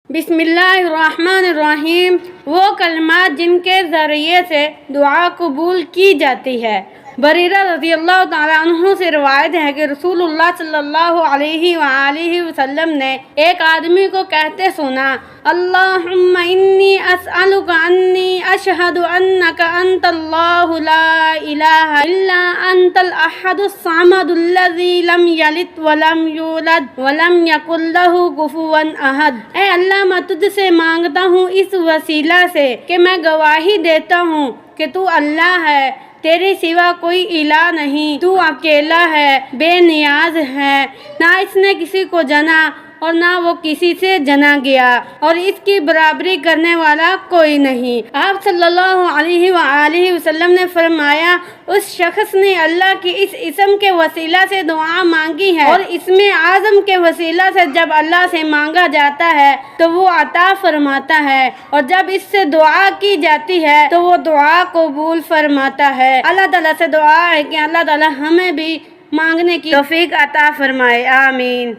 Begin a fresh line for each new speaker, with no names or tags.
بسم اللہ الرحمن الرحیم، وہ کلمات جن کے ذریعے سے دعا قبول کی جاتی ہے۔ بریرہ رضی اللہ تعالیٰ عنہ سے روایت ہے کہ رسول اللہ صلی اللہ علیہ وآلہ وسلم نے ایک آدمی کو کہتے سنا، اللہم انی اسألک انی اشہد انک انت اللہ لا الہ الا انت الاحد الصمد الذی لم یلد ولم یولد ولم یکن لہ کفوا احد۔ اے اللہ، میں تجھ سے مانگتا ہوں اس وسیلہ سے کہ میں گواہی دیتا ہوں کہ تو اللہ ہے، تیرے سوا کوئی الہ نہیں، تو اکیلا ہے، بے نیاز ہے، نہ اس نے کسی کو جنا اور نہ وہ کسی سے جنا گیا، اور اس کی برابری کرنے والا کوئی نہیں۔ آپ صلی اللہ علیہ وآلہ وسلم نے فرمایا، اس شخص نے اللہ کی اس اسم کے وسیلہ سے دعا مانگی ہے، اور اسم اعظم کے وسیلہ سے جب اللہ سے مانگا جاتا ہے تو وہ عطا فرماتا ہے، اور جب اس سے دعا کی جاتی ہے تو وہ دعا قبول فرماتا ہے۔ اللہ تعالیٰ سے دعا ہے کہ اللہ تعالیٰ ہمیں بھی مانگنے کی توفیق عطا فرمائے، آمین۔